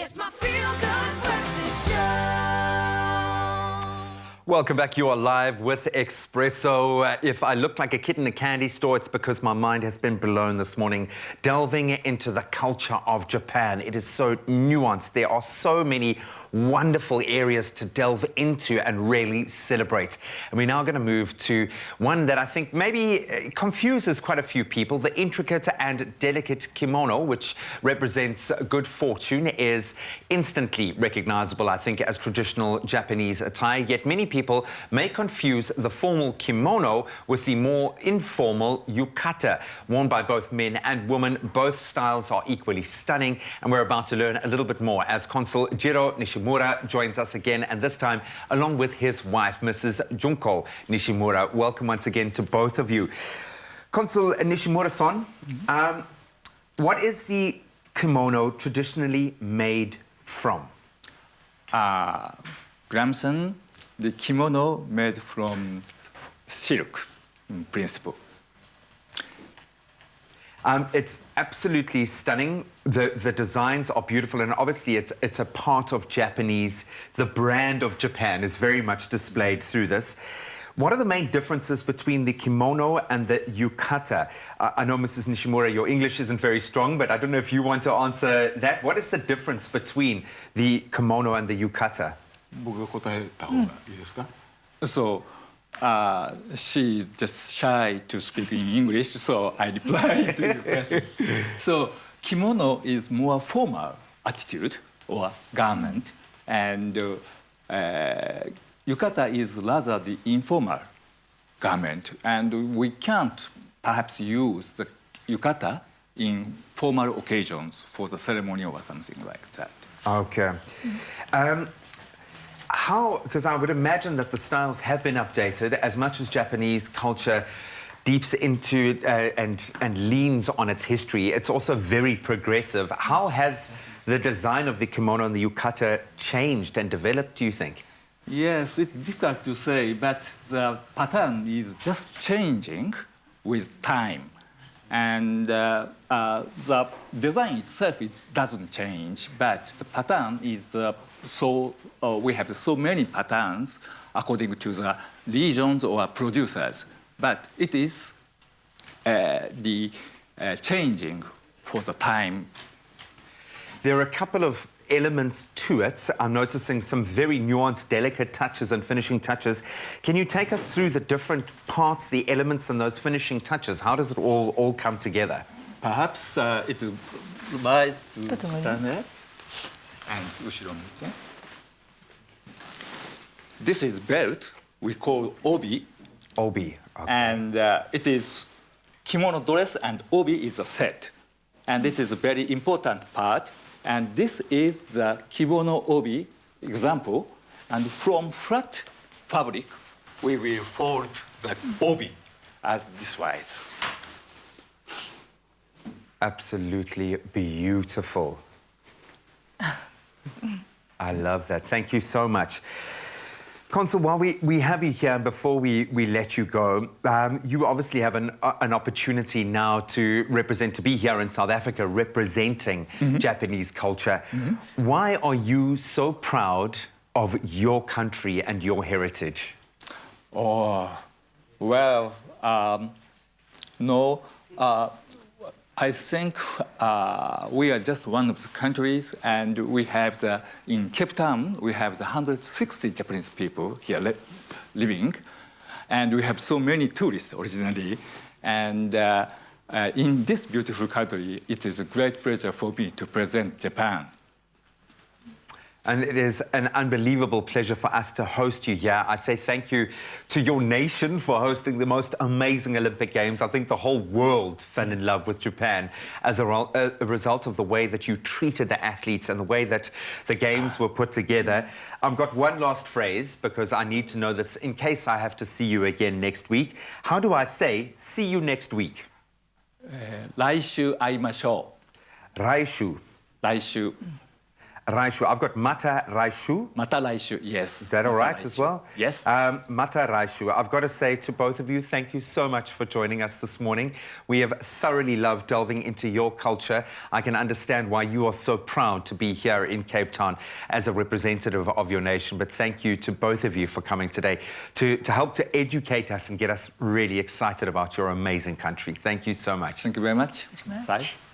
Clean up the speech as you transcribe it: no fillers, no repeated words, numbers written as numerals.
It's my feel-good breakfast show. Welcome back. You are live with Expresso. If I look like a kid in a candy store, it's because my mind has been blown this morning, delving into the culture of Japan. It is so nuanced. There are so many wonderful areas to delve into and really celebrate. And we're now going to move to one that I think maybe confuses quite a few people. The intricate and delicate kimono, which represents good fortune, is instantly recognizable, I think, as traditional Japanese attire. Yet many people may confuse the formal kimono with the more informal yukata, worn by both men and women. Both styles are equally stunning, and we're about to learn a little bit more as Consul Jiro Nishimura joins us again, and this time along with his wife, Mrs Junko Nishimura. Welcome once again to both of you. Consul Nishimura-san, what is the kimono traditionally made from? Grandson, the kimono made from silk, in principle. It's absolutely stunning. The designs are beautiful, and obviously it's a part of Japanese. The brand of Japan is very much displayed through this. What are the main differences between the kimono and the yukata? I know, Mrs. Nishimura, your English isn't very strong, but I don't know if you want to answer that. What is the difference between the kimono and the yukata? 僕が答えた方がいいですか? So, she just shy to speak in English, so I replied to the question. So, kimono is more formal attitude or garment, and yukata is rather the informal garment, and we can't perhaps use the yukata in formal occasions for the ceremony or something like that. Okay. Because I would imagine that the styles have been updated as much as Japanese culture deeps into and leans on its history. It's also very progressive. How has the design of the kimono and the yukata changed and developed, do you think? Yes, it's difficult to say, but the pattern is just changing with time. And the design itself doesn't change, but the pattern is we have so many patterns according to the regions or producers, but it is changing for the time. There are a couple of elements to it. I'm noticing some very nuanced, delicate touches and finishing touches. Can you take us through the different parts, the elements and those finishing touches? How does it all come together? Perhaps it is wise to stand there and 後ろ向いて. This is belt we call obi. Obi. Okay. And it is kimono dress, and obi is a set. And it is a very important part. And this is the kimono obi example. And from flat fabric, we will fold the obi as this wise. Absolutely beautiful. I love that. Thank you so much. Consul, while we have you here, before we let you go, you obviously have an opportunity now to be here in South Africa, representing Japanese culture. Why are you so proud of your country and your heritage? Oh, well, no. I think we are just one of the countries, and we have in Cape Town, we have 160 Japanese people here living, and we have so many tourists originally. And in this beautiful country, it is a great pleasure for me to present Japan. And it is an unbelievable pleasure for us to host you here. I say thank you to your nation for hosting the most amazing Olympic Games. I think the whole world fell in love with Japan as a result of the way that you treated the athletes and the way that the Games were put together. I've got one last phrase because I need to know this in case I have to see you again next week. How do I say, see you next week? 来週会いましょう. 来週. 来週. Raishu. I've got Mata Raishu. Mata raishu, yes. Is that all right as well? Yes. Mata Raishu. I've got to say to both of you, thank you so much for joining us this morning. We have thoroughly loved delving into your culture. I can understand why you are so proud to be here in Cape Town as a representative of your nation. But thank you to both of you for coming today to help to educate us and get us really excited about your amazing country. Thank you so much. Thank you very much. Thank you very Sai. much.